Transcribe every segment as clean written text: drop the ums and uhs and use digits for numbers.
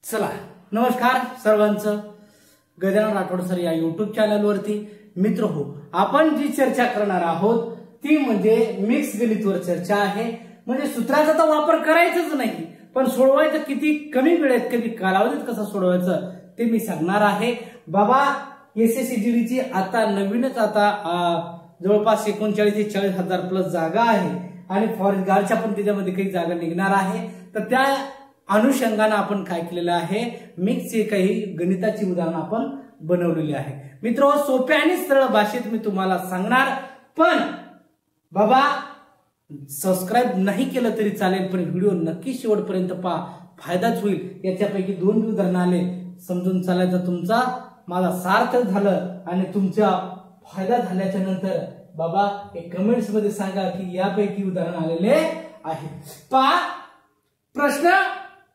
चला नमस्कार सर्वांचं गजानन राठोड सर या युट्यूब चॅनलवरती मित्र हो आपण जी चर्चा करणार आहोत ती म्हणजे मिक्स गणितवर चर्चा आहे। म्हणजे सूत्राचा तर वापर करायचाच नाही पण सोडवायचं किती कमी वेळेत कमी कालावधीत कसं सोडवायचं ते मी सांगणार आहे। बाबा एसएससीजीडीची आता नवीनच आता जवळपास 39 ते 40,000 प्लस जागा आहे आणि फॉरेस्ट गार्डच्या पण त्याच्यामध्ये काही जागा निघणार आहे। तर त्या अनुषंगाने आपण काय केलेलं आहे मिक्सचे काही गणिताची उदाहरण आपण बनवलेली आहे। मित्र सोप्या आणि सरळ भाषेत मी तुम्हाला सांगणार पण बाबा सबस्क्राइब नाही केलं तरी चालेल पण व्हिडिओ नक्की शेवटपर्यंत पहा फायदाच होईल। याच्यापैकी 2 उदाहरण आले समजून चालायचं तुमचा माझा सार्थ झालं आणि तुमचा फायदा झाल्याच्या नंतर बाबा एक कमेंट्स मध्ये सांगा की यापैकी उदाहरण आलेले आहे। पहा प्रश्न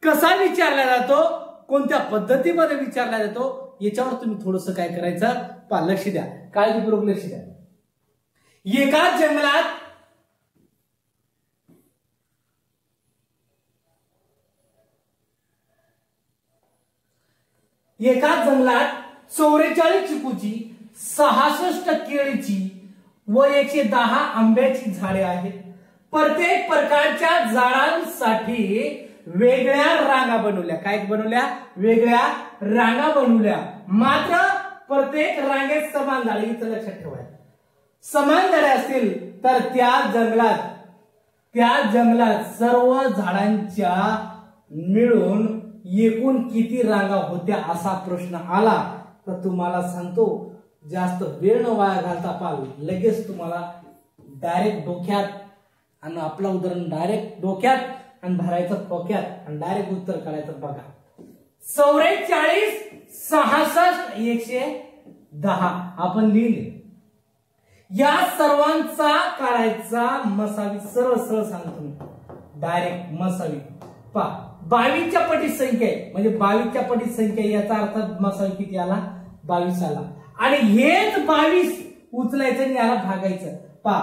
कसा विचारला जातो कोणत्या पद्धतीमध्ये विचारला जातो याच्यावर तुम्ही थोडंसं काय करायचं पहा लक्ष द्या काळजीपूर्वक लक्ष द्या। एका जंगलात एका जंगलात 44 चिकूची 66 केळीची व 110 आंब्याची झाडे आहेत। प्रत्येक प्रकारच्या झाडांसाठी वेगळ्या रांगा बनवल्या काय बनवल्या वेगळ्या रांगा बनवल्या मात्र प्रत्येक रांगेत समान झाडे इथं लक्षात ठेवायचं समान झाडे असतील तर त्या जंगलात सर्व झाडांच्या मिळून एकूण किती रांगा होत्या असा प्रश्न आला तर तुम्हाला सांगतो जास्त वेळ न वाया घालता पाहिजे लगेच तुम्हाला डायरेक्ट डोक्यात आणि आपलं उदाहरण डायरेक्ट डोक्यात आणि भरायचं डोक्यात आणि डायरेक्ट उत्तर काढायचं बघा 44 66 110 आपण लिहिले या सर्वांचा काढायचा मसावी सरळ सरळ सांगतो डायरेक्ट मसावी पहा 22 च्या पटीत संख्या आहे म्हणजे 22 च्या पटीत संख्या याचा अर्थ मसावी किती आला 22 आला आणि हेच 22 उचलायचं आणि याला भागायचं पहा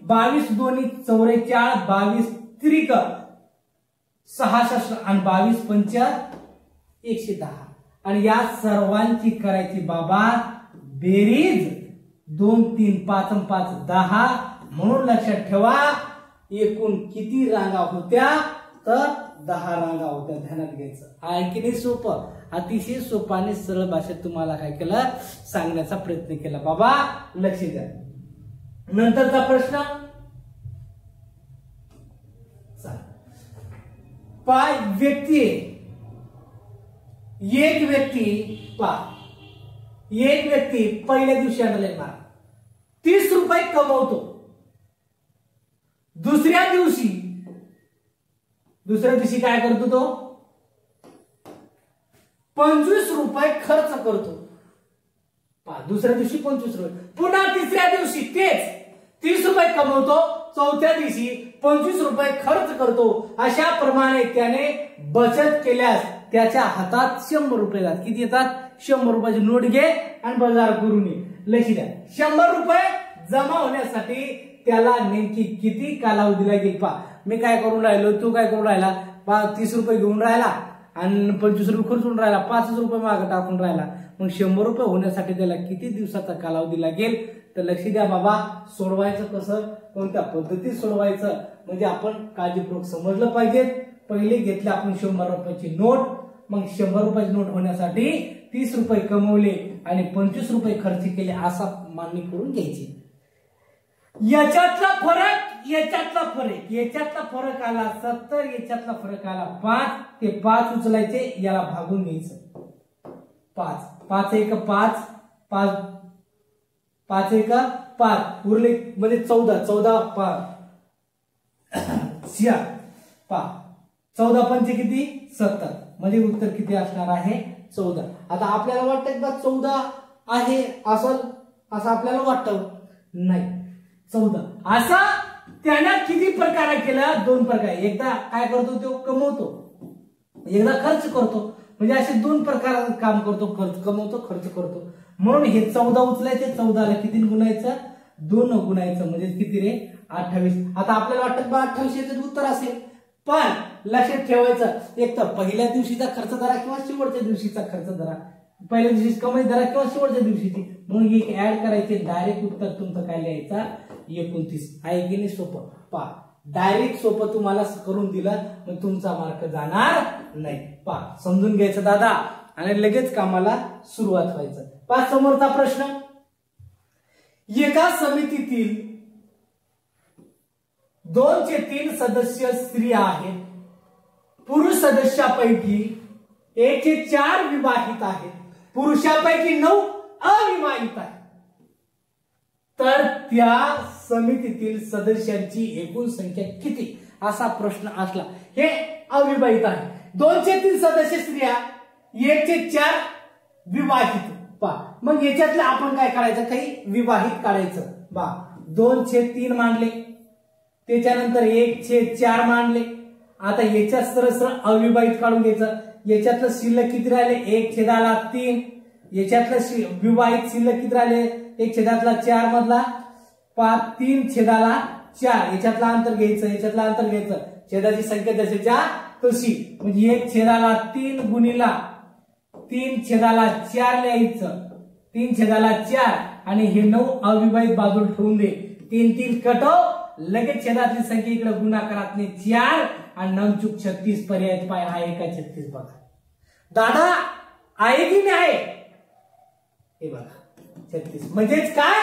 22 दोन्ही 44 22 त्रिक 66 आणि 22 पंच 110 आणि या सर्वांची करायची बाबा बेरीज 2 3 5 5 10 म्हणून लक्षात ठेवा एकूण किती रांगा होत्या तर 10 रांगा होत्या ध्यानात घ्यायचं आणखी सोपं अतिशय सोपं आणि सरळ भाषेत तुम्हाला काय केलं सांगण्याचा प्रयत्न केला बाबा लक्ष द्या। नंतरचा प्रश्न पाय व्यक्ती एक व्यक्ती पहिल्या दिवशी आणलेला 30 रुपये कमवतो दुसऱ्या दिवशी काय करतो तो 25 रुपये खर्च करतो दुसऱ्या दिवशी 25 रुपये पुन्हा तिसऱ्या दिवशी तेच 30 रुपये कमवतो चौथ्या दिवशी 25 रुपये खर्च करतो अशा प्रमाणे त्याने बचत केल्यास त्याच्या हातात 100 रुपये येतात किती येतात 100 रुपयाची नोट घे आणि बाजार करून ये लक्ष द्या 100 रुपये जमा होण्यासाठी त्याला नेमकी किती कालावधी लागेल पहा मी काय करून राहिलो तू काय करून राहिला 30 रुपये घेऊन राहिला आणि 25 रुपये खर्चून राहिला 5 रुपये मागे टाकून राहिला मग 100 रुपये होण्यासाठी त्याला किती दिवसाचा कालावधी लागेल तर लक्ष द्या बाबा सोडवायचं कसं कोणत्या पद्धतीत सोडवायचं म्हणजे आपण काळजीपूर्वक समजलं पाहिजे। पहिले घेतले आपण 100 रुपयाची नोट मग 100 रुपयाची नोट होण्यासाठी 30 रुपये कमवले आणि 25 रुपये खर्च केले असा मांडणी करून घ्यायची। याच्यातला फरक आला 70 याच्यातला फरक आला 5 ते 5 उचलायचे याला भागून घ्यायचं 5 1 5 5 5 1 5 उरले म्हणजे 14 5 14 पंच किती 70 म्हणजे उत्तर किती असणार आहे 14। आता आपल्याला वाटतं का 14 आहे असं आपल्याला वाटतं नाही 14 असा त्याने किती प्रकार केला 2 प्रकार एकदा काय करतो तो कमवतो एकदा खर्च करतो म्हणजे असे 2 प्रकार काम करतो खर्च कमवतो खर्च करतो म्हणून हे 14 उचलायचे 14 ला किती गुणायचं 2 गुणायचं म्हणजे किती रे 28। आता आपल्याला वाटतं 28 याचं उत्तर असेल पण लक्षात ठेवायचं, एक तर पहिल्या दिवशीचा खर्च धरा किंवा शेवटच्या दिवशीचा खर्च धरा, पहिल्या दिवशी कमाई धरा किंवा शेवटच्या दिवशीची, मग एक ऍड करायचे, डायरेक्ट उत्तर तुमचं काय लिहायचा 29. आहे की नाही सोपं? पा डायरेक्ट सोपं तुम्हाला करून दिलं मग तुमचा मार्क जाणार नाही. पा समजून घ्यायचं दादा आणि लगेच कामाला सुरुवात व्हायचं. पा समोरचा प्रश्न, एका समितीतील 2/3 सदस्य स्त्रिया आहेत. पुरुष सदस्यापैकी 1/4 विवाहित आहेत. पुरुषापैकी 9 अविवाहित आहेत. तर त्या समितीतील सदस्यांची एकूण संख्या किती, असा प्रश्न असला. हे अविवाहित आहे. 2/3 सदस्य स्त्रिया, 1/4 विवाहित. पा मग याच्यातलं आपण काय करायचं, काही विवाहित काढायचं. बा 2/3 मांडले, त्याच्यानंतर 1/4 मांडले. आता याच्यात सरळ अविवाहित काढून घ्यायचं. याच्यातलं शिल्लक किती राहिले, 1/3. याच्यातलं विवाहित शिल्लक किती राहिले, 1/4 मधला 3/4. याच्यातलं अंतर घ्यायचं, याच्यातलं अंतर घ्यायचं. छेदाची संख्या जशीच्या तशी, म्हणजे 1/3 गुणिला 3/4 लिहायचं. 3/4 आणि हे 9 अविवाहित बाजूला ठेवून दे. 3 कटव, लगेच छेदातली संख्या इकडे गुणाकारातली 4 आणि 9 चूक 36 पर्याय पाय. हा एका 36 बघा दादा आहे की नाही आहे, हे बघा 36 म्हणजेच काय,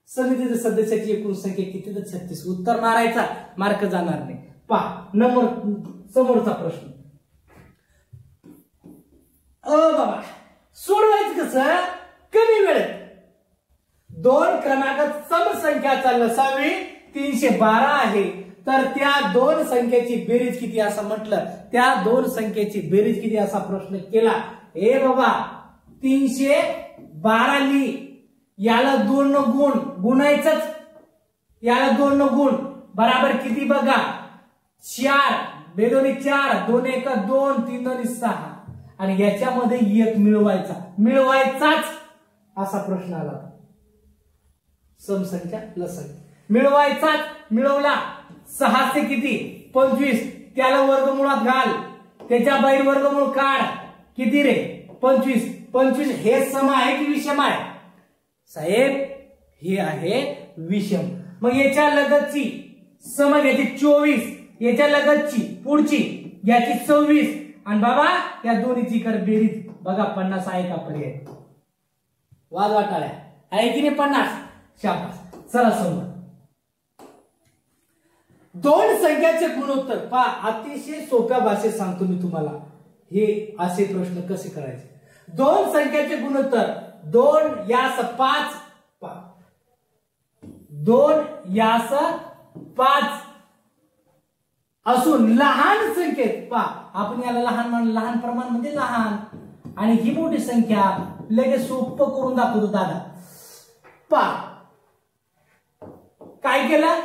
समितीच्या सदस्याची एकूण संख्या किती, तर 36. उत्तर मारायचा, मार्क जाणार नाही. पहा नंबर समोरचा प्रश्न. बाबा सोडवायचं कसं, कमी वेळेत. 2 क्रमांकात समसंख्याचा लसावी 312 आहे. तर त्या 2 संख्येची बेरीज किती असं म्हटलं, त्या 2 संख्येची बेरीज किती असा प्रश्न केला. हे बाबा 312 लिही, याला 2 न गुण, गुणायचंच, याला 2 न गुण बराबर किती बघा, 4. 2 दोन्ही 4, 2 1 2, 3 दोन्ही 6. आणि याच्यामध्ये 1 मिळवायचा, मिळवायचाच असा प्रश्न आला. समसंख्या लसावी मिळवायचाच, मिळवला. 6 से किती 25, त्याला वर्गमुळात घाल, त्याच्या बाहेर वर्गमूळ काढ. किती रे 25. 25 हे सम आहे की विषम आहे साहेब, हे आहे विषम. मग याच्या लगतची सम घ्यायची 24, याच्या लगतची पुढची याची 26, आणि बाबा या दोन्हीची कर बेरीज. बघा 50 आहे का पर्याय, वाजवा टाळ्या, आहे की नाही 50. शाबास. चला समोर 2 संख्याचे गुणोत्तर. पहा अतिशय सोप्या भाषेत सांगतो मी तुम्हाला, हे असे प्रश्न कसे करायचे. 2 संख्याचे गुणोत्तर, 2 यास 5, 2 यास 5 असून लहान संख्येत, पहा आपण याला लहान म्हणलं, लहान प्रमाण म्हणजे लहान, आणि ही मोठी संख्या लगेच सोपं करून दाखवतो दादा. पहा काय केलं,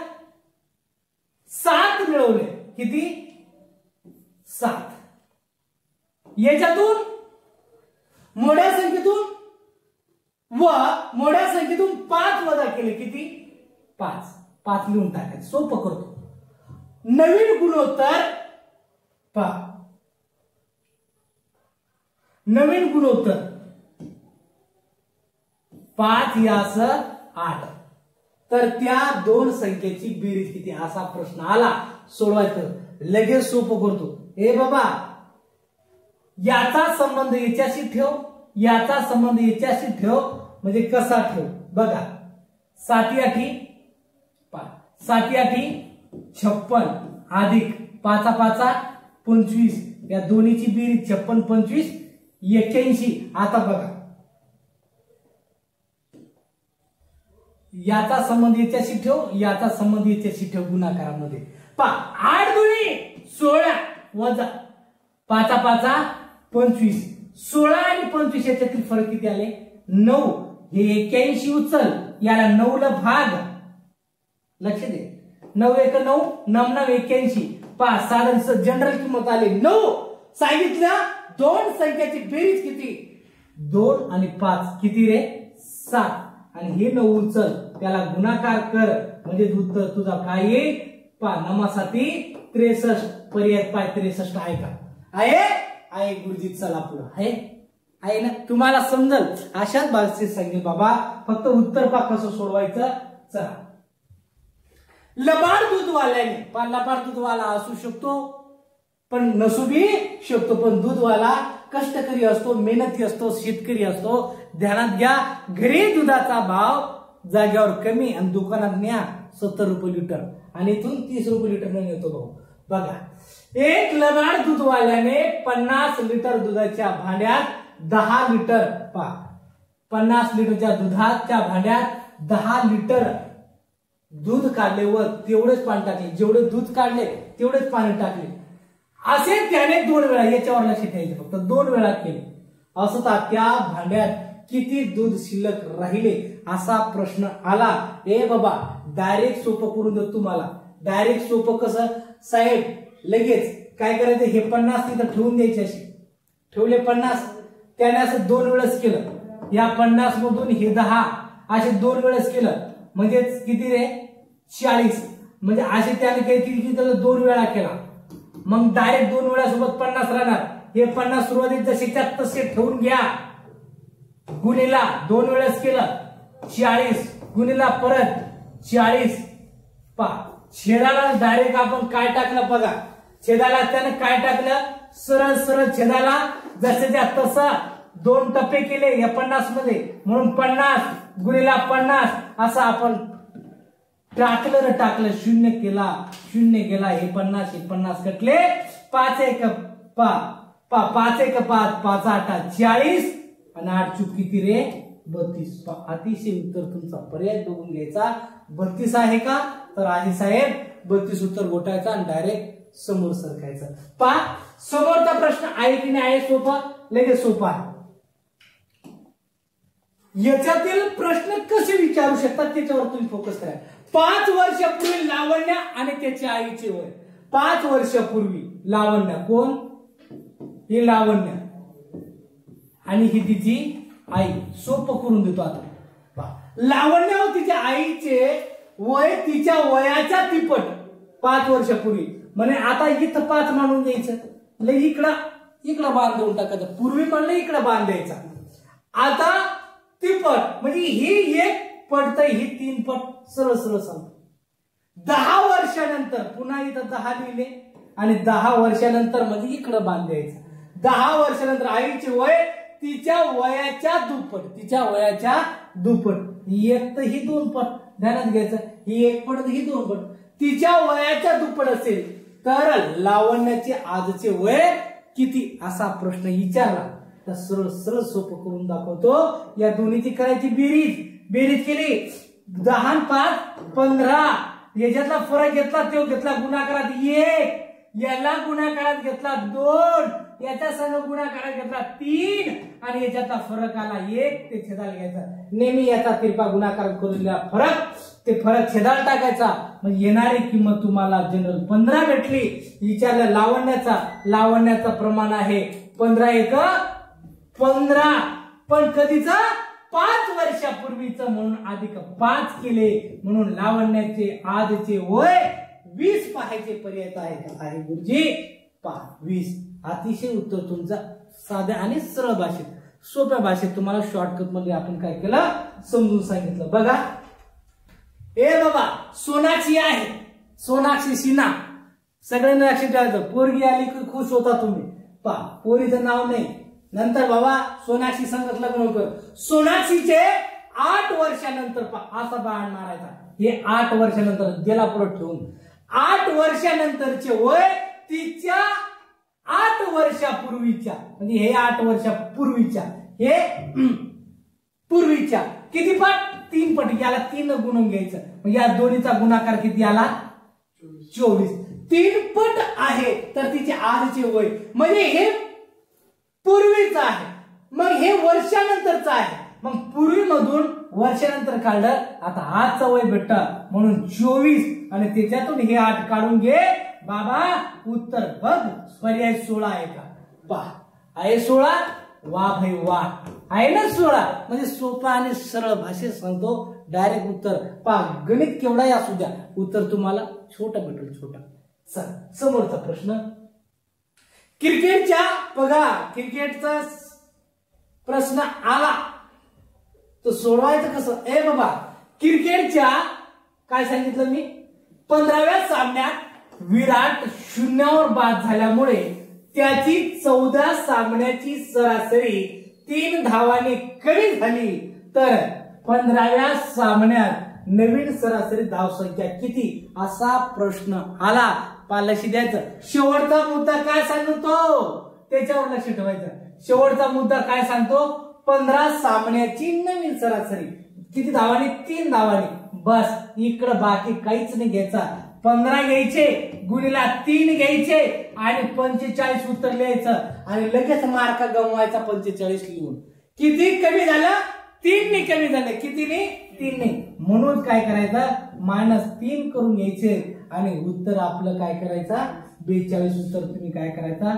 7 मिळवले. किती 7. याच्यातून मोठ्या संख्येतून व मोठ्या संख्येतून 5 वजा केले. किती 5. 5 लिहून टाकायचं, सोपं करतो. नवीन गुणोत्तर, पहा नवीन गुणोत्तर 5 यास 8. तर त्या 2 संख्येची बेरीज किती असा प्रश्न आला. सोडवायचं, लगेच सोपं करतो. हे बाबा याचा संबंध याच्याशी ठेव, याचा संबंध याच्याशी ठेव, म्हणजे कसा ठेव बघा. 7 8 7 8 56 अधिक 5 5 25, या दोन्हीची बेरीज 56 25 81. आता बघा याचा संबंध याच्याशी ठेव, याचा संबंध याच्याशी ठेव गुणाकारामध्ये. पहा 8 दुनी 16 वजा 5 5 25, 16 आणि 25 याच्यातील फरक किती आले 9. हे 81 उचल, याला 9 ला भाग, लक्ष दे. 9 1 9, 9 9 81. पहा साधारण जनरल किंमत आली 9. सांगितलं 2 संख्याची बेरीज किती, 2 आणि 5 किती रे 7. आणि हे 9 उचल, त्याला गुणाकार कर, म्हणजे उत्तर तुझा काय येईल पा नमासाठी 63 पर्याय पाय 63 आहे का? आहे गुरुजी. चला पुढे आहे ना. तुम्हाला समजल अशाच भाषेत सांगेल बाबा. फक्त उत्तर पा कसं सोडवायचं. चला. लबाड दूधवाल्याने पा लबाड दूधवाला असू शकतो पण नसू बी शकतो. पण दूधवाला कष्टकरी असतो, मेहनती असतो, शेतकरी असतो. ध्यानात घ्या. घरी दुधाचा भाव जाग्यावर कमी आणि दुकानात न्या 70 रुपये लिटर आणि इथून 30 रुपये लिटर नेतो भाऊ. बघा, एक लबाड दूधवाल्याने 50 लिटर दुधाच्या भांड्यात 10 लिटर 50 लिटरच्या दुधाच्या भांड्यात 10 लिटर दूध काढले व तेवढेच पाणी टाकले. जेवढे दूध काढले तेवढेच पाणी टाकले. असे त्याने 2 वेळा, याच्यावर लक्ष ठेवायचे, फक्त 2 वेळा केले. असता त्या भांड्यात किती दूध शिल्लक राहिले असा प्रश्न आला. ए बाबा, डायरेक्ट सोपं करून देतो तुम्हाला. डायरेक्ट सोपं कसं साहेब, लगेच काय करायचं, हे 50 तिथं ठेवून द्यायचे. असे ठेवले 50, त्याने असं 2 वेळेस केलं. या 50 मधून हे 10 असे 2 वेळेस केलं म्हणजे किती रे 40. म्हणजे असे त्याने काही किती 2 वेळा केला. मग डायरेक्ट 2 वेळा सोबत 50 राहणार. हे 50 सुरुवातीत जसेच्या तसे ठेवून घ्या. गुणीला 2 वेळेस केलं 40, गुणीला परत 40. छेदाला डायरेक्ट आपण काय टाकलं बघा. छेदाला त्याने काय टाकलं, सरळ सरळ छेदाला जसेच्या तसं 2 टप्पे केले या 50 मध्ये. म्हणून 50 गुणीला 50 असं आपण टाकलं. शून्य केला. हे 50 हे 50 कटले. 5 1 5 1 5 5 8 40 आणि 8 चूक किती रे 32. अतिशय उत्तर तुमचा पर्याय बघून घ्यायचा. 32 आहे का, तर आहे साहेब. 32 उत्तर गोटायचा आणि डायरेक्ट समोर सरकायचं. समोरचा प्रश्न आहे की नाही आहे सोपा, लगेच सोपा आहे. याच्यातील प्रश्न कसे विचारू शकतात त्याच्यावर तुम्ही फोकस करा. 5 वर्षापूर्वी लावण्य आणि त्याच्या आईचे वय. 5 वर्षापूर्वी लावण्य कोण, ही लावण्य आणि ही तिची आई. सोपं करून देतो आता. लावण्य व तिच्या आईचे वय तिच्या वयाच्या तिप्पट 5 वर्षापूर्वी. म्हणजे आता इथं 5 मानून घ्यायचं, लय इकडं बांधून टाकायचं. पूर्वी म्हणलं इकडं बांधायचा, आता तिप्पट म्हणजे ही 1 पट ही 3 पट. सरळ सरळ सांगतो. 10 वर्षानंतर पुन्हा इथं 10 लिहिले आणि 10 वर्षानंतर म्हणजे इकडं बांधायचं. 10 वर्षानंतर आईचे वय तिच्या वयाच्या दुप्पट. एक तर ही 2 पट. ध्यानात घ्यायचं, ही 1 पट ही 2 पट. तिच्या वयाच्या दुप्पट असेल तर लावण्याचे आजचे वय किती असा प्रश्न विचारला तर सरळ सरळ सोपं करून दाखवतो. या दोन्हीची करायची बेरीज केली. 10 आणि 5 15. याच्यातला फरक घेतला, तो घेतला गुणाकारात 1, याला गुणाकारात घेतला 2, याच्या संग गुणाकारात घेतला 3 आणि याच्यातला फरक आला 1. ते छेदाला घ्यायचा. नेहमी याचा तिरपा गुणाकार करूया फरक, ते फरक छेदाला टाकायचा. म्हणजे येणारी किंमत तुम्हाला जनरल 15 भेटली. विचारलं लावण्याचा प्रमाण आहे 15 1 15. पण कधीच 5 वर्षापूर्वीच म्हणून अधिक 5 केले म्हणून लावण्याचे आजचे वय 20 पाहायचे पर्याय आहे गुरुजी. 20. अतिशय उत्तर तुमचा साध्या आणि सरळ भाषेत, सोप्या भाषेत तुम्हाला शॉर्टकट मध्ये आपण काय केलं समजून सांगितलं. बघा ए बाबा, सोनाक्षी आहे, सोनाक्षी सिन्हा. सगळ्यांना लक्षात ठेवायचं. पोरगी आली की खुश होता तुम्ही. पोरीचं नाव नाही. नंतर बाबा सोनाक्षी संगत लग्न कर. सोनाक्षीचे 8 वर्षानंतर असा बाण मारायचा. हे 8 वर्षानंतर गेला परत ठेवून. 8 वर्षानंतरचे वय तिच्या 8 वर्षापूर्वीच्या, म्हणजे हे 8 वर्षापूर्वीच्या, हे पूर्वीच्या किती पट 3 पट. याला 3 गुणून घ्यायचं. या दोन्हीचा गुणाकार किती आला 24. 3 पट आहे तर तिचे आजचे वय म्हणजे हे पूर्वीचं आहे. मग हे वर्षानंतरचं आहे. मग पूर्वी मधून वर्षानंतर काढलं, आता आजचं वय भेटत म्हणून 24 आणि त्याच्यातून हे 8 काढून घे बाबा. उत्तर बघ, पर्याय 16 आहे का. आहे 16. वा भाई वा, आहे ना 16. म्हणजे सोपा आणि सरळ भाषेत सांगतो. डायरेक्ट उत्तर. गणित केवढाही असू द्या, उत्तर तुम्हाला छोटा भेटेल, छोटा. समोरचा प्रश्न, क्रिकेटच्या बघा, क्रिकेटचा प्रश्न आला तर सोडवायचं कसं. बाबा, क्रिकेटच्या काय सांगितलं मी, 15व्या सामन्यात विराट 0वर बाद झाल्यामुळे त्याची 14 सामन्याची सरासरी 3 धावांनी कमी झाली, तर 15व्या सामन्यात नवीन सरासरी धावसंख्या किती, असा प्रश्न आला. लक्ष द्यायचं. शेवटचा मुद्दा काय सांगतो त्याच्यावर लक्ष ठेवायचं. शेवटचा मुद्दा काय सांगतो, 15 सामन्याची नवीन सरासरी किती धावांनी, 3 धावांनी. बस, इकडं बाकी काहीच नाही घ्यायचा. 15 घ्यायचे, गुणीला 3 घ्यायचे आणि 45 उत्तर लिहायचं आणि लगेच मार्क गमवायचा 45 लिहून. किती कमी झालं, 3 कमी झालं. किती नाही, 3. म्हणून काय करायचं, -3 करून घ्यायचे आणि उत्तर आपलं काय करायचं, 42 उत्तर तुम्ही काय करायचा,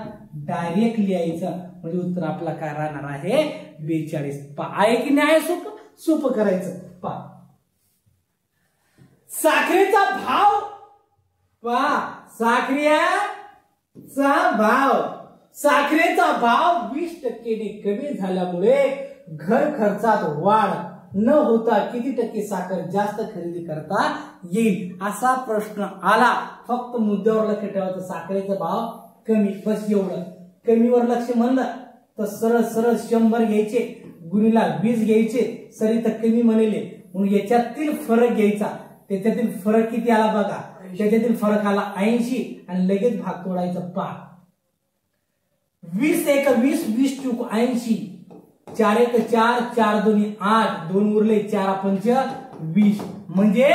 डायरेक्ट लिहायचं. म्हणजे उत्तर आपला काय राहणार आहे, 42. आहे की नाही, आहे सोपं, सोपं करायचं. पहा, साखरेचा भाव, साखरेचा भाव 20% कमी झाल्यामुळे घर खर्चात वाढ न होता किती टक्के साखर जास्त खरेदी करता येईल, असा प्रश्न आला. फक्त मुद्द्यावर लक्ष ठेवायचं, साखरेचा भाव कमी, बस एवढं. कमीवर लक्ष म्हणलं तर सरळ सरळ 100 घ्यायचे, गुणीला 20 घ्यायचे. सरी तर कमी म्हणले, म्हणून याच्यातील फरक घ्यायचा. त्याच्यातील फरक किती आला बघा, त्याच्यातील फरक आला 80 आणि लगेच भाग तोडायचा. 20 एक 20, 20 चूक 80, 4 एक 4, 4 दोन्ही 8, 2 उरले, 4 पंच 20. म्हणजे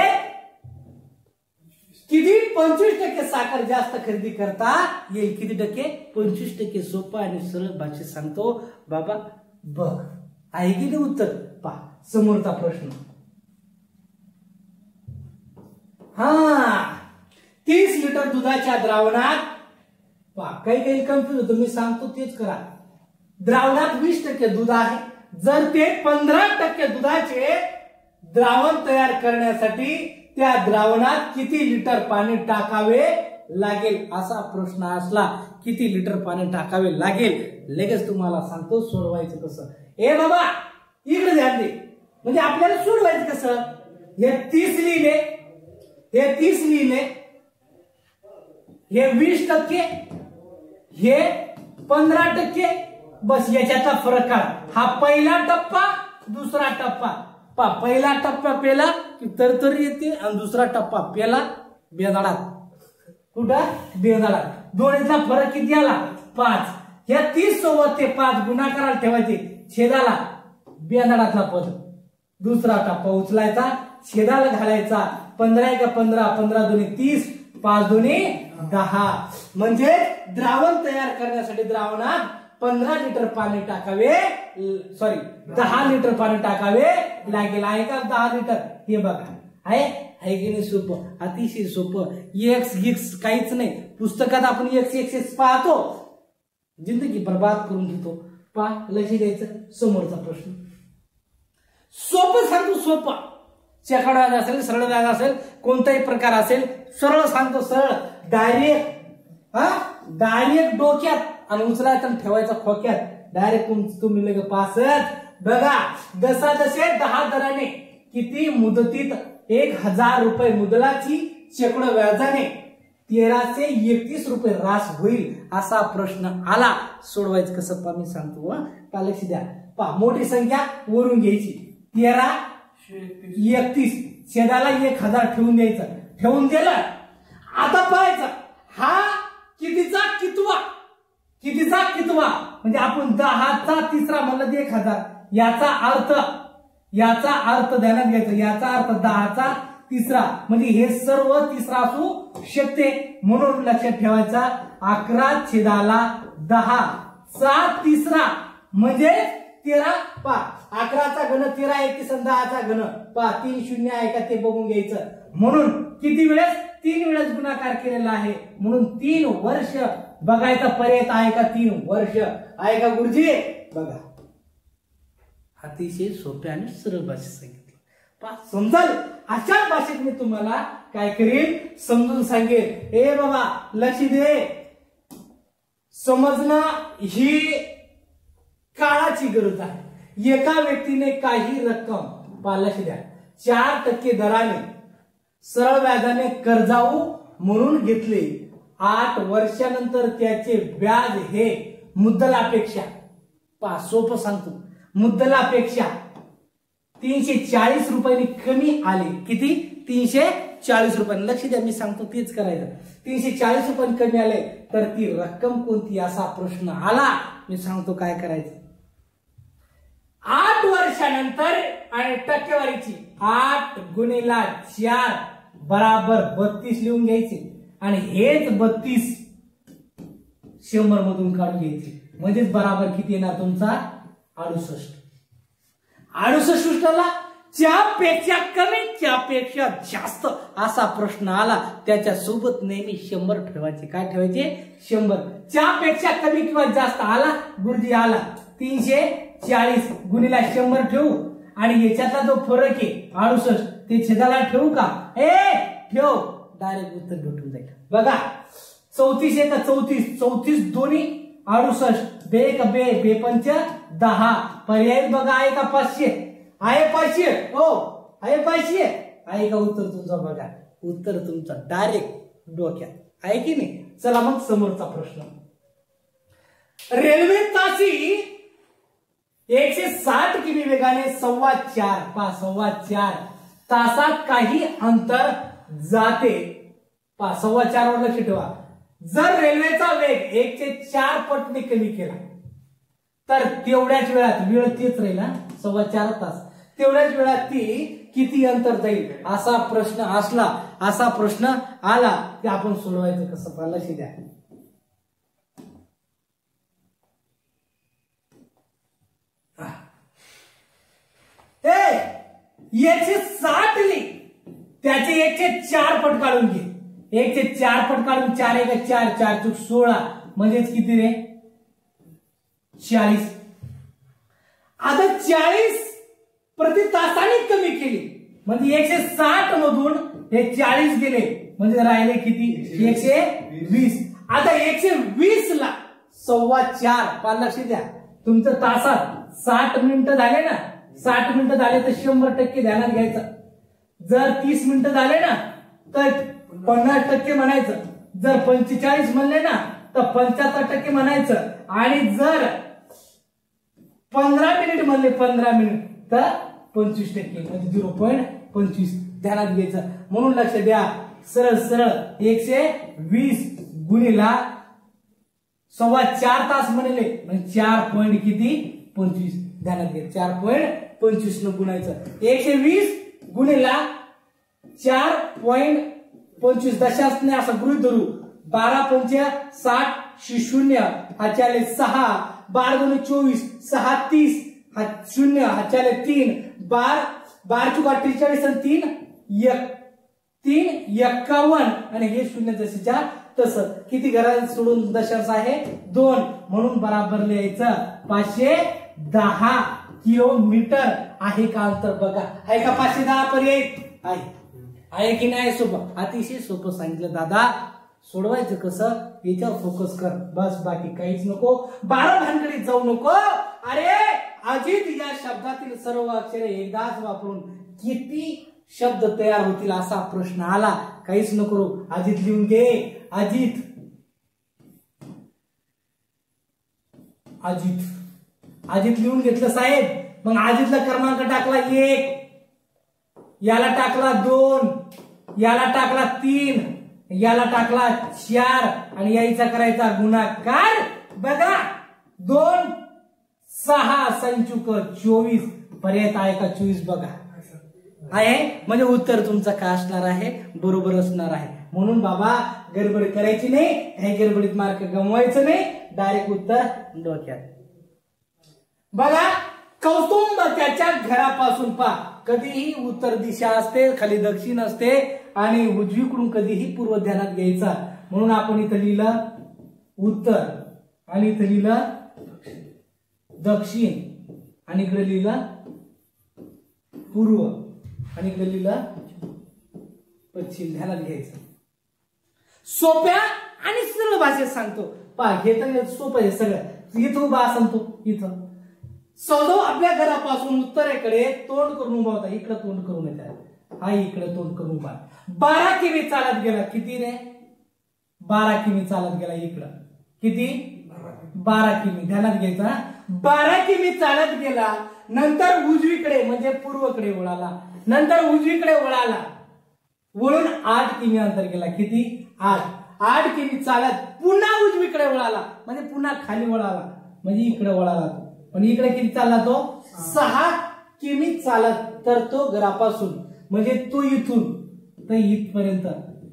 किती, 25% साखर जास्त खरेदी करता येईल. किती टक्के, 25%. सोपं आणि सरळ भाषेत सांगतो बाबा, बघ. आहे की नाही उत्तर. पहा समोरचा प्रश्न, 30 लिटर दुधाच्या द्रावणात, काही कन्फ्युज होतो, मी सांगतो तेच करा. द्रावणात 20% दूध आहे. जर ते 15% दुधाचे द्रावण तयार करण्यासाठी त्या द्रावणात किती लिटर पाणी टाकावे लागेल, असा प्रश्न असला, किती लिटर पाणी टाकावे लागेल, लगेच तुम्हाला सांगतो सोडवायचं कसं. बाबा इकडे ध्यान दे, म्हणजे आपल्याला सोडवायचं कसं. हे 30 लिहिले, हे 30 लिहिले, हे 20%, हे 15%. बस याच्याचा फरक काढ. हा पहिला टप्पा, दुसरा टप्पा. पहिला टप्पा पेला की तरतरी येते आणि दुसरा टप्पा पेला बेदाडात. कुठं, बेदाडात. दोन्हीचा फरक किती आला, 5. या 30 सोबत ते 5 गुणाकाराला ठेवायचे, छेदाला बेदाडातला पद. दुसरा टप्पा उचलायचा, छेदाला घालायचा. 15 एक 15, 15 दोन्ही 30, 5 दोन्ही 10. म्हणजे द्रावण तयार करण्यासाठी द्रावणात 15 लिटर पाणी टाकावे, 10 लिटर पाणी टाकावे लागेल. आहे का 10 लिटर. हे बघा, आहे की नाही सोपं, अतिशय सोपं. एक्स काहीच नाही. पुस्तकात आपण एक्स पाहतो, जिंदगी बर्बाद करून घेतो. लक्ष द्यायचं. समोरचा प्रश्न सोपं सांगतो, सोपं. चेकाड व्याज असेल, सरळ व्याज असेल, कोणताही प्रकार असेल, सरळ सांगतो, सरळ. डायरेक्ट डोक्यात आणि उचलायचं आणि ठेवायचा खोक्यात. डायरेक्ट तुम्ही लगे पासच. बघा, जसा जसे 10 दराने किती मुदतीत 1000 रुपये मुदलाची शेकडो व्याजाने 1331 रुपये रास होईल, असा प्रश्न आला. सोडवायचं कसं मी सांगतो. लक्ष द्या. मोठी संख्या वरून घ्यायची, 1331, छेदाला 1000 ठेवून द्यायचं. ठेवून दिलं. आता पाहायचं हा कितीचा कितवा, कितीचा कितवा. म्हणजे आपण 10चा तिसरा म्हणलं 1000. याचा अर्थ ध्यानात घ्यायचा. याचा अर्थ 10चा तिसरा, म्हणजे हे सर्व तिसरा असू शकते. म्हणून लक्षात ठेवायचा 11 छेदाला 10 चा तिसरा म्हणजे 13. 11चा घन 13, 31 आणि 10चा घन. 3 0 आहे का ते बघून घ्यायचं. म्हणून किती वेळेस, 3 वेळेस गुणाकार केलेला आहे. म्हणून 3 वर्ष बघायचा पर्याय आहे का, 3 वर्ष आहे का गुरुजी. बघा, अतिशय सोप्या आणि सरळ भाषेत सांगितलं. समजाल अशा भाषेत मी तुम्हाला काय करील समजून सांगेल, ए बाबा लक्ष दे, समजणं ही काळाची गरज आहे। एका व्यक्तीने काही रक्कम लक्ष द्या 4% दराने सरळ व्याजाने कर्जाऊ म्हणून घेतले, 8 वर्षानंतर त्याचे व्याज हे मुद्दलापेक्षा सोपं सांगतो, मुद्दलापेक्षा 340 रुपयांनी कमी आले। किती? 340 रुपयांनी। लक्ष द्या, मी सांगतो तेच करायचं। 340 रुपयांनी कमी आले तर ती रक्कम कोणती असा प्रश्न आला, मी सांगतो काय करायचं। 8 वर्षानंतर आणि टक्केवारीची 8 गुणिला 4 बराबर 32 लिहून घ्यायचे आणि हेच 32 100 मधून काढून घ्यायचे, म्हणजेच बराबर किती येणार तुमचा 68। 68ला च्यापेक्षा कमी च्यापेक्षा जास्त असा प्रश्न आला, त्याच्या सोबत नेहमी 100 ठेवायचे। काय ठेवायचे? 100। च्यापेक्षा कमी किंवा जास्त आला, गुरुजी आला 340 गुणिला 100 ठेवू आणि याच्यातला जो फरक आहे 68 ते छेदाला ठेवू का? ठेव, डायरेक्ट उत्तर भेटून जाईल। बघा 34 आहे का 34, 34 दोन्ही 68, बे का बे, बे पंच 10, पर्याय बघा आहे का 500, आहे 500, हो आहे 500, आहे का उत्तर तुमचा? बघा उत्तर तुमचा डायरेक्ट डोक्यात आहे की नाही। चला मग समोरचा प्रश्न, रेल्वे तासी 160 किमी वेगाने 4.25 तासात काही अंतर जाते। 4.25 वर लक्ष ठेवा। जर रेल्वेचा वेग 1/4 पटने कमी केला तर तेवढ्याच वेळात, वेळ तीच राहील 4.25 तास, तेवढ्याच वेळात ती किती अंतर जाईल असा प्रश्न असला, असा प्रश्न आला की आपण सोडवायचं कसं? लक्ष द्या। याचे 60 लिह, त्याचे 1/4 पट काढून घे, 1/4 पट काढून 4 1 4, 4 चूक 16, म्हणजेच किती रे 40। आता 40 प्रति तासाने कमी केली म्हणजे 160 मधून हे 40 गेले म्हणजे राहिले किती 120। आता 120 ला 4.25 लक्ष द्या, तुमचं तासात 60 मिनिटं झाले ना, 60 मिनिटं झाले तर 100% ध्यानात घ्यायचं। जर 30 मिनिटं झाले ना तर 50% म्हणायचं, जर 45 म्हणले ना तर 75% म्हणायचं, आणि जर 15 मिनिट म्हणले 15 मिनिट तर 25% म्हणजे 0.25 ध्यानात घ्यायचं। म्हणून लक्ष द्या, सरळ सरळ 120 गुणिला 4.25 तास म्हणले म्हणजे 4 किती 25 ध्यानात घ्या, 4.25 न गुणायचं। 120 गुणिला 4.25 दशांशने असं गृहीत धरू, 12 पंच 60 0 हा चाले 6, 12 2 24, 6 30 हा 0 हा चाले 3, 12 चुका 43 आणि 3 51 आणि हे 0 जसेच्या तसं। किती घरात सोडून दशांश आहे 2, म्हणून बराबर लिहायचं 510 किलोमीटर आहे का अंतर? बघा आहे का 510 पर्याय आहे की नाही? सोपं, अतिशय सोपं सांगितलं दादा। सोडवायचं कसं याच्यावर फोकस कर बस, बाकी काहीच नको, 12 भानगडीत जाऊ नको। अरे अजित या शब्दातील सर्व अक्षरे एकदाच वापरून किती शब्द तयार होतील असा प्रश्न आला, काहीच नको, अजित लिहून घे। अजित अजित अजित लिहून घेतलं साहेब, मग अजितला क्रमांक टाकला 1, याला टाकला 2, याला टाकला 3, याला टाकला 4 आणि यायचा करायचा गुणाकार। बघा 2 6 संचुक 24 पर्याय आहे का 24? बघा आहे, म्हणजे उत्तर तुमचं काय असणार आहे? बरोबर असणार आहे। म्हणून बाबा गडबड करायची नाही, हे गडबडीत मार्क गमवायचं नाही, डायरेक्ट उत्तर डोक्यात। बघा कौटुंब त्याच्या घरापासून पहा, कधीही उत्तर दिशा असते, खाली दक्षिण असते आणि उजवीकडून कधीही पूर्व ध्यानात घ्यायचा। म्हणून आपण इथं लिहिलं उत्तर आणि इथं लिहिलं दक्षिण आणि इकडे लिहिलं पूर्व आणि इकडे लिहिलं पश्चिम ध्यानात घ्यायचं. सोप्या आणि सरळ भाषेत सांगतो पहा. हे तर सोपं आहे सगळं. इथं उभा असन तो इथं. सौदव आपल्या घरापासून उत्तरेकडे तोंड करून उभा होता. इकडे तोंड करून येतात. हा इकडे तोंड करून उभा. 12 किमी चालत गेला. किती रे? 12 किमी चालत गेला. इकडं किती? 12 किमी. ध्यानात घ्यायचा. 12 किमी चालत गेला. नंतर उजवीकडे म्हणजे पूर्वकडे वळाला. नंतर उजवीकडे वळाला. वळून 8 किमी अंतर गेला. किती? 8 किमी चालत पुन्हा उजवीकडे वळाला म्हणजे पुन्हा खाली वळाला म्हणजे इकडे वळाला तो. पण इकडे किती चालला तो? 6 किमी चालत. तर तो घरापासून म्हणजे तो इथून तर इथपर्यंत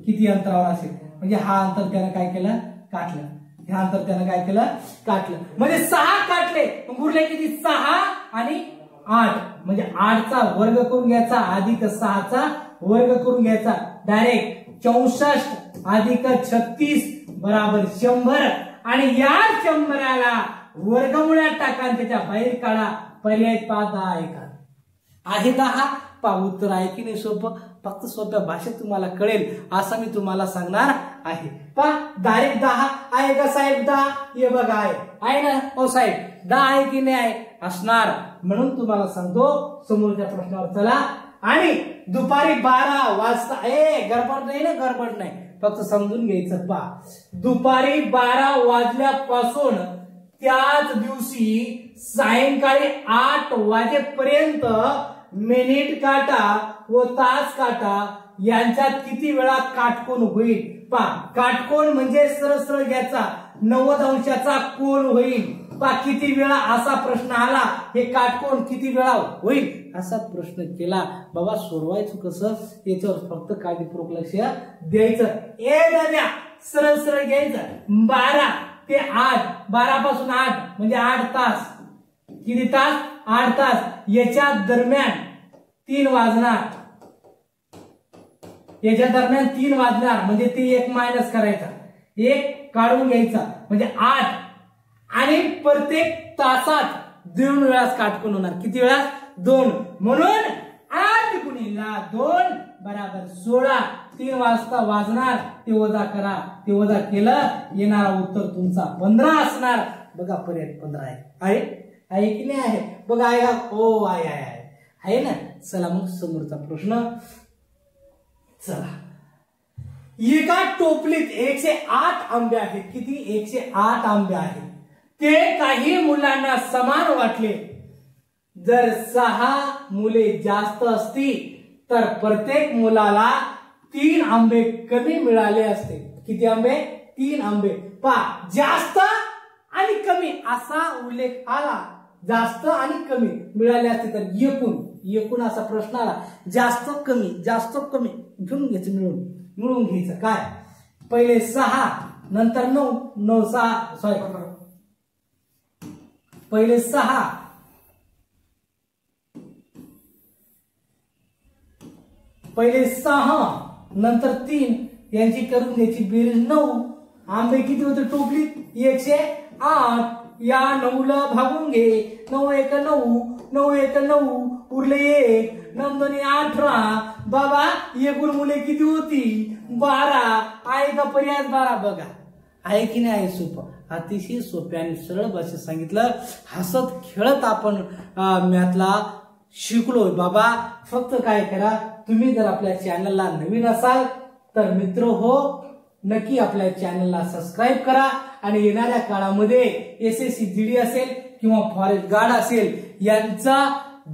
किती अंतरावर असेल म्हणजे हा अंतर त्यानं काय केलं? काटलं. हे अंतर त्यानं काय केलं? काटलं. म्हणजे 6 काटले. उरले किती? 6 आणि 8 म्हणजे 8चा वर्ग करून घ्यायचा अधिक 6चा वर्ग करून घ्यायचा. डायरेक्ट 64 अधिक 36 बराबर 100. आणि या 100ला वर्गमुळ्यात टाका आणि त्याच्या बाहेर काढा. पर्याय 10 आहे का? आहे 10. पहा उत्तर आहे की नाही सोपं. फक्त सोप्या भाषेत तुम्हाला कळेल असं मी तुम्हाला सांगणार आहे. पहा डायरेक्ट 10 आहे का साहेब? 10 हे बघा आहे ना हो साहेब? 10 आहे की नाही आहे? असणार. म्हणून तुम्हाला सांगतो समोरच्या प्रश्नावर चला. आणि दुपारी 12 वाजता गडबड नाही ना? गडबड नाही. फक्त समजून घ्यायचं. पहा दुपारी 12 वाजल्यापासून त्याच दिवशी सायंकाळी 8 वाजेपर्यंत मिनिट काटा व तास काटा यांच्यात किती वेळा काटकोन होईल? पहा काटकोन म्हणजे सरळ सरळ घ्यायचा 90 अंशाचा कोन होईल. पहा किती वेळा असा प्रश्न आला. हे काटकोन किती वेळा होईल असा प्रश्न केला. बाबा सोडवायचं कसं याच्यावर फक्त काळजीपूर्वक लक्ष द्यायचं. दाद्या सरळ सरळ घ्यायचं. 12 ते 8 12 पासून 8 म्हणजे 8 तास. किती तास? 8 तास. याच्या दरम्यान 3 वाजणार. याच्या दरम्यान 3 वाजणार म्हणजे ते 1 मायनस करायचा. 1 काढून घ्यायचा म्हणजे 8. आणि प्रत्येक तासात 2 वेळास काटकोन होणार. किती वेळा? 2. म्हणून 8 गुणिले 2 बराबर 16. 3 वाजता वाजणार ते वजा करा. ते वजा केलं येणारा उत्तर तुमचा 15 असणार. बघा पर्याय 15 आहे. आहे की नाही आहे? बघा आहे का? हो आहे ना. चला मग समोरचा प्रश्न. चला एका टोपलीत 108 आंबे आहेत. किती? 108 आंबे आहेत. ते काही मुलांना समान वाटले. जर 6 मुले जास्त असती तर प्रत्येक मुलाला 3 आंबे कमी मिळाले असते. किती आंबे? 3 आंबे. पहा जास्त आणि कमी असा उल्लेख आला. जास्त आणि कमी मिळाले असते तर एकूण असा प्रश्न आला. जास्त कमी घेऊन घ्यायचं. मिळून घ्यायचं. काय? पहिले 6 नंतर 9 6 सॉरी पहिले 6 नंतर 3 यांची करून घ्यायची बेरीज 9. आंबे किती होते टोपलीत? 108. या 9ला भागून घे. 9 1 9 9 1 9 उरले 1. 9 2 18. बाबा एकूण मुले किती होती? 12. आहे का पर्याय 12? बघा आहे की नाही आहे? सोपं. अतिशय सोप्या आणि सरळ भाषेत सांगितलं. हसत खेळत आपण मॅथला शिकलो. बाबा फक्त काय करा, तुम्ही जर आपल्या चॅनलला नवीन असाल तर मित्र हो नक्की आपल्या चॅनलला सबस्क्राईब करा. आणि येणाऱ्या काळामध्ये SSC GD असेल किंवा फॉरेस्ट गार्ड असेल यांचा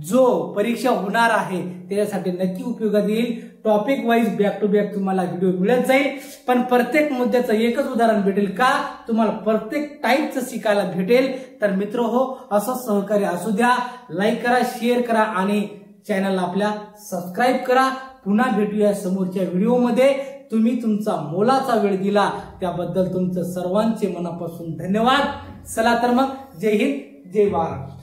जो परीक्षा होणार आहे त्याच्यासाठी नक्की उपयोगात येईल. Topic wise back to back तुम्हाला व्हिडिओ मिळत जाईल. पण प्रत्येक मुद्द्याचं एकच उदाहरण भेटेल का? तुम्हाला प्रत्येक टाईपचं शिकायला भेटेल. तर मित्र हो असं सहकार्य असू द्या. लाईक करा, शेअर करा आणि चॅनलला आपल्या सबस्क्राईब करा. पुन्हा भेटूया समोरच्या व्हिडिओमध्ये. तुम्ही तुमचा मोलाचा वेळ दिला त्याबद्दल तुमचं सर्वांचे मनापासून धन्यवाद. चला तर मग जय हिंद जय भारत.